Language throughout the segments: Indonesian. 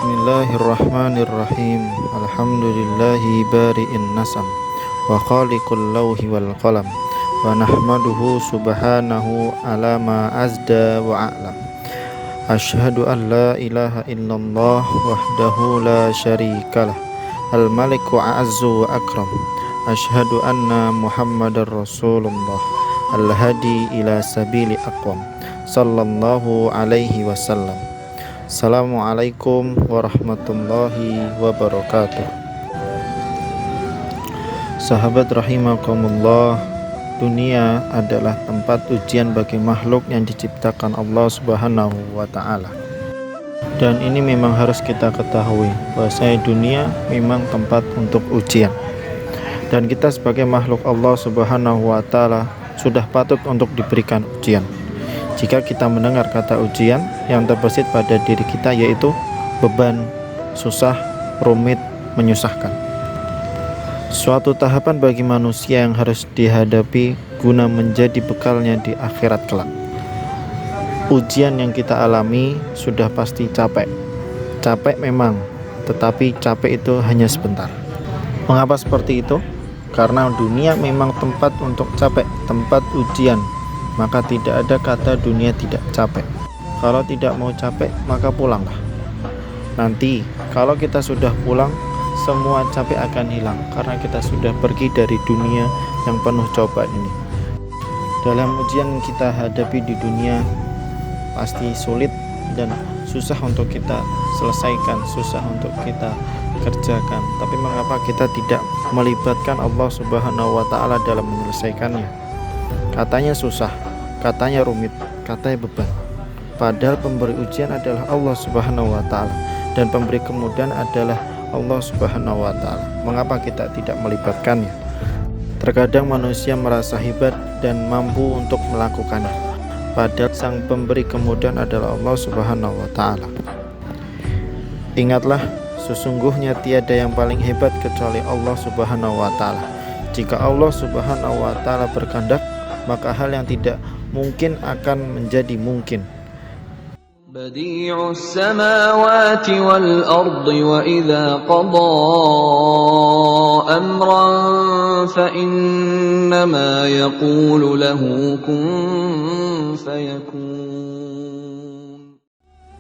Bismillahirrahmanirrahim. Alhamdulillahi bari'in nasam wa khaliqul lawhi wal qalam wa nahmaduhu subhanahu ala ma azda wa a'lam. Ashhadu an la ilaha illallah wahdahu la syarikalah al-maliku a'azzu wa akram. Ashhadu anna muhammadar rasulullah al-hadi ila sabili aqwam sallallahu alaihi wasallam. Assalamualaikum warahmatullahi wabarakatuh. Sahabat rahimakumullah, dunia adalah tempat ujian bagi makhluk yang diciptakan Allah Subhanahu wa ta'ala. Dan ini memang harus kita ketahui bahwa dunia memang tempat untuk ujian. Dan kita sebagai makhluk Allah Subhanahu wa ta'ala sudah patut untuk diberikan ujian. Jika kita mendengar kata ujian, yang terbesit pada diri kita yaitu beban, susah, rumit, menyusahkan. Suatu tahapan bagi manusia yang harus dihadapi guna menjadi bekalnya di akhirat kelak. Ujian yang kita alami sudah pasti capek. Capek memang, tetapi capek itu hanya sebentar. Mengapa seperti itu? Karena dunia memang tempat untuk capek, tempat ujian. Maka tidak ada kata dunia tidak capek. Kalau tidak mau capek, maka pulanglah. Nanti kalau kita sudah pulang, semua capek akan hilang karena kita sudah pergi dari dunia yang penuh cobaan ini. Dalam ujian yang kita hadapi di dunia pasti sulit dan susah untuk kita selesaikan, susah untuk kita kerjakan. Tapi mengapa kita tidak melibatkan Allah Subhanahu wa ta'ala dalam menyelesaikannya? Katanya susah, katanya rumit, katanya beban. Padahal pemberi ujian adalah Allah Subhanahu wa ta'ala dan pemberi kemudahan adalah Allah Subhanahu wa ta'ala. Mengapa kita tidak melibatkannya? Terkadang manusia merasa hebat dan mampu untuk melakukannya, padahal sang pemberi kemudahan adalah Allah Subhanahu wa ta'ala. Ingatlah, sesungguhnya tiada yang paling hebat kecuali Allah Subhanahu wa ta'ala. Jika Allah Subhanahu wa ta'ala berkehendak, maka hal yang tidak mungkin akan menjadi mungkin. Badi'us samawati wal ardi wa idza qada amran fa innama yaqulu lahu kun fayakun.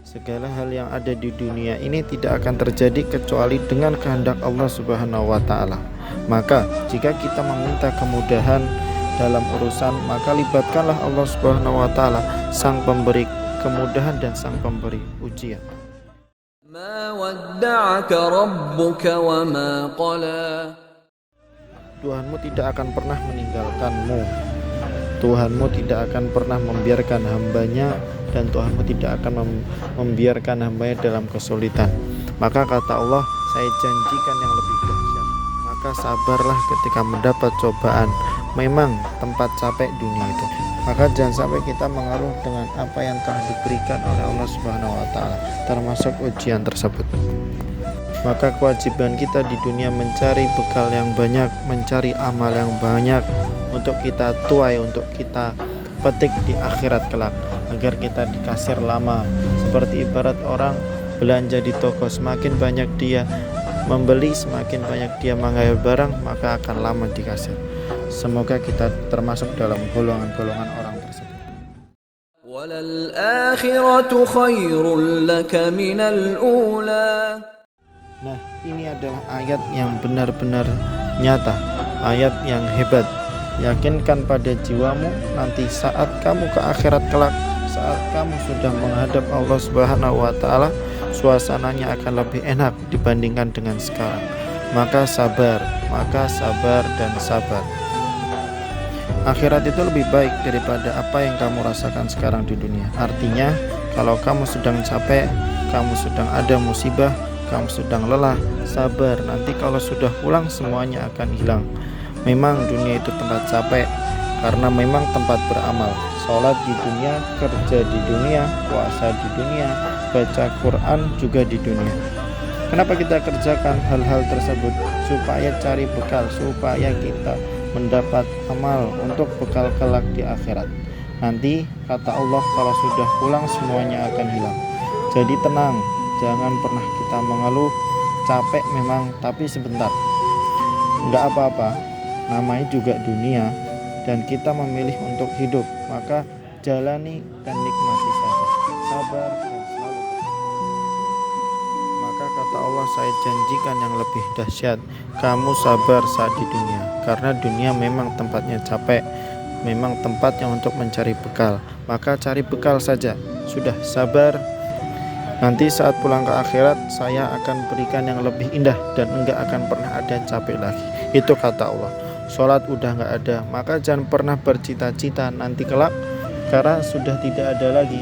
Segala hal yang ada di dunia ini tidak akan terjadi kecuali dengan kehendak Allah Subhanahu wa ta'ala. Maka jika kita meminta kemudahan dalam urusan, maka libatkanlah Allah Subhanahu wa ta'ala, sang pemberi kemudahan dan sang pemberi ujian. Ma wadda'aka rabbuka wa ma qala. Tuhanmu tidak akan pernah meninggalkanmu. Tuhanmu tidak akan pernah membiarkan hambanya, dan Tuhanmu tidak akan membiarkan hambanya dalam kesulitan. Maka kata Allah, saya janjikan yang lebih dahsyat. Maka sabarlah ketika mendapat cobaan. Memang tempat capek dunia itu. Maka jangan sampai kita mengeluh dengan apa yang telah diberikan oleh Allah Subhanahu wa ta'ala, termasuk ujian tersebut. Maka kewajiban kita di dunia mencari bekal yang banyak, mencari amal yang banyak untuk kita tuai, untuk kita petik di akhirat kelak, agar kita dikasir lama. Seperti ibarat orang belanja di toko, semakin banyak dia membeli, semakin banyak dia menghayal barang, maka akan lama dikasir. Semoga kita termasuk dalam golongan-golongan orang tersebut. Walal akhiratu khairul laka minal ula. Nah, ini adalah ayat yang benar-benar nyata, ayat yang hebat. Yakinkan pada jiwamu, nanti saat kamu ke akhirat kelak, saat kamu sudah menghadap Allah Subhanahu wa ta'ala, suasananya akan lebih enak dibandingkan dengan sekarang. Maka sabar dan sabar. Akhirat itu lebih baik daripada apa yang kamu rasakan sekarang di dunia. Artinya, kalau kamu sedang capek, kamu sedang ada musibah, kamu sedang lelah, sabar. Nanti kalau sudah pulang, semuanya akan hilang. Memang dunia itu tempat capek, karena memang tempat beramal. Sholat di dunia, kerja di dunia, puasa di dunia, baca Quran juga di dunia. Kenapa kita kerjakan hal-hal tersebut? Supaya cari bekal, supaya kita mendapat amal untuk bekal kelak di akhirat. Nanti kata Allah, kalau sudah pulang semuanya akan hilang. Jadi tenang, Jangan pernah kita mengeluh, capek memang tapi sebentar. Enggak apa-apa, namanya juga dunia dan kita memilih untuk hidup, maka jalani dan nikmati saja. Sabar dan selalu bersyukur. Maka kata Allah, saya janjikan yang lebih dahsyat, kamu sabar saat di dunia, karena dunia memang tempatnya capek, memang tempatnya untuk mencari bekal. Maka cari bekal saja, sudah sabar. Nanti saat pulang ke akhirat, saya akan berikan yang lebih indah dan enggak akan pernah ada capek lagi. Itu kata Allah. Sholat udah enggak ada, maka jangan pernah bercita-cita nanti kelak, karena sudah tidak ada lagi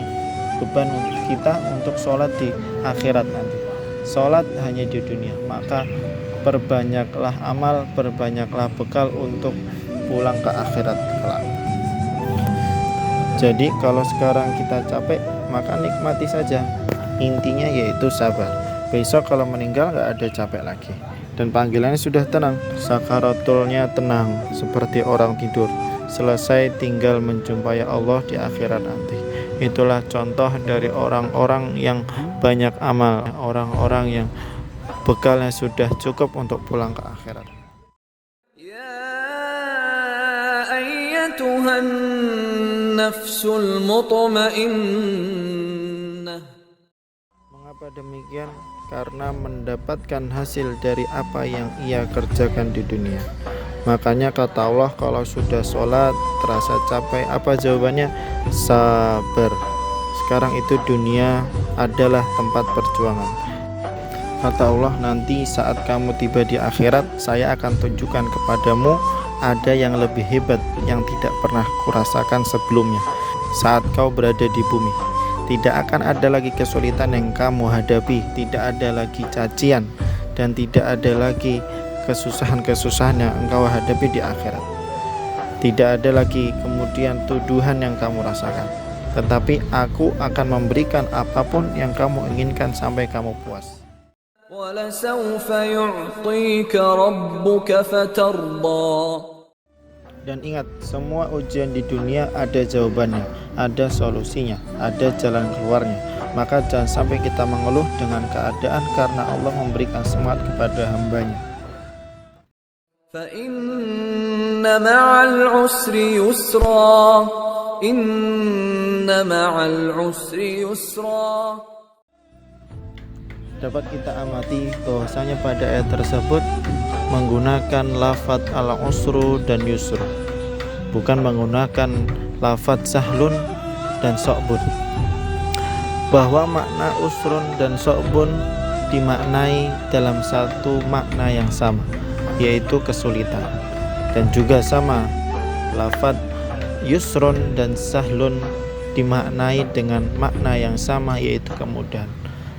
beban kita untuk sholat di akhirat nanti. Sholat hanya di dunia, maka perbanyaklah amal, perbanyaklah bekal untuk pulang ke akhirat kelak. Jadi kalau sekarang kita capek, maka nikmati saja. Intinya yaitu sabar. Besok kalau meninggal gak ada capek lagi. Dan panggilannya sudah tenang, sakaratulnya tenang, seperti orang tidur. Selesai tinggal menjumpai Allah di akhirat nanti. Itulah contoh dari orang-orang yang banyak amal, orang-orang yang bekalnya sudah cukup untuk pulang ke akhirat. يا أيتها النفس المطمئنة. Mengapa demikian? Karena mendapatkan hasil dari apa yang ia kerjakan di dunia. Makanya kata Allah, kalau sudah sholat terasa capek, apa jawabannya? Sabar. Sekarang itu dunia adalah tempat perjuangan. Kata Allah, nanti saat kamu tiba di akhirat, saya akan tunjukkan kepadamu ada yang lebih hebat yang tidak pernah kurasakan sebelumnya. Saat kau berada di bumi, tidak akan ada lagi kesulitan yang kamu hadapi, tidak ada lagi cacian, dan tidak ada lagi kesusahan-kesusahan yang engkau hadapi di akhirat. Tidak ada lagi kemudian tuduhan yang kamu rasakan, tetapi aku akan memberikan apapun yang kamu inginkan sampai kamu puas. وَلَسَوْفَ يُعْطِيكَ رَبُّكَ فَتَرْضَى. Dan ingat, semua ujian di dunia ada jawabannya, ada solusinya, ada jalan keluarnya. Maka jangan sampai kita mengeluh dengan keadaan, karena Allah memberikan semangat kepada hambanya. فَإِنَّ مَعَ الْعُسْرِ يُسْرًا إِنَّ مَعَ الْعُسْرِ يُسْرًا. Dapat kita amati bahwasanya pada ayat tersebut menggunakan lafadz al-usru dan yusru, bukan menggunakan lafadz sahlun dan so'bun. Bahwa makna usrun dan so'bun dimaknai dalam satu makna yang sama, yaitu kesulitan. Dan juga sama lafadz yusrun dan sahlun dimaknai dengan makna yang sama, yaitu kemudahan.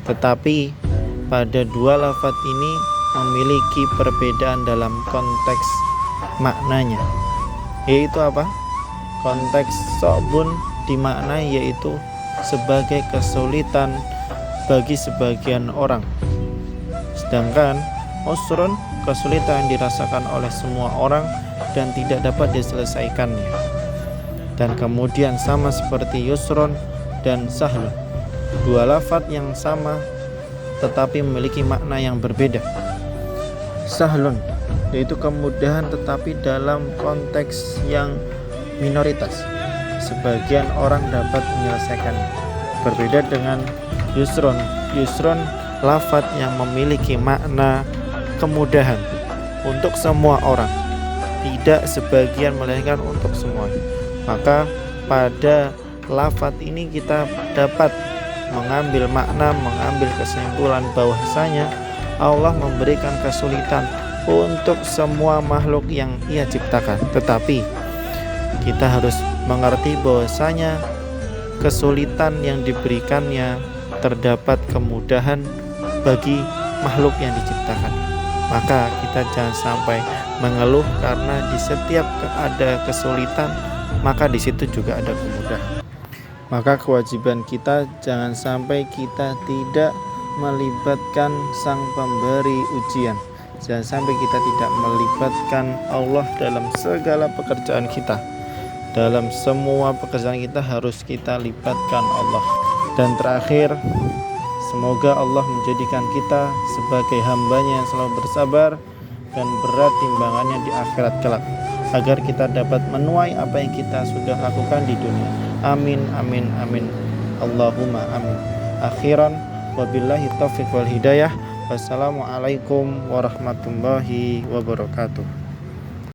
Tetapi pada dua lafadz ini memiliki perbedaan dalam konteks maknanya. Yaitu apa? Konteks so'bun dimaknai yaitu sebagai kesulitan bagi sebagian orang. Sedangkan usrun, kesulitan yang dirasakan oleh semua orang dan tidak dapat diselesaikannya. Dan kemudian sama seperti yusrun dan sahlun, dua lafadz yang sama tetapi memiliki makna yang berbeda. Sahlun yaitu kemudahan tetapi dalam konteks yang minoritas, sebagian orang dapat menyelesaikannya. Berbeda dengan yusrun. Yusrun lafadz yang memiliki makna kemudahan untuk semua orang, tidak sebagian melainkan untuk semua. Maka pada lafadz ini kita dapat mengambil makna, mengambil kesimpulan bahwasanya Allah memberikan kesulitan untuk semua makhluk yang Ia ciptakan. Tetapi kita harus mengerti bahwasanya kesulitan yang diberikannya terdapat kemudahan bagi makhluk yang diciptakan. Maka kita jangan sampai mengeluh, karena di setiap ada kesulitan maka di situ juga ada kemudahan. Maka kewajiban kita jangan sampai kita tidak melibatkan sang pemberi ujian. Jangan sampai kita tidak melibatkan Allah dalam segala pekerjaan kita. Dalam semua pekerjaan kita harus kita libatkan Allah. Dan terakhir, Semoga Allah menjadikan kita sebagai hamba-Nya yang selalu bersabar dan berat timbangannya di akhirat kelak, agar kita dapat menuai apa yang kita sudah lakukan di dunia. Amin, amin, amin. Allahumma amin. Akhiran, wabillahi taufiq wal hidayah. Wassalamualaikum warahmatullahi wabarakatuh.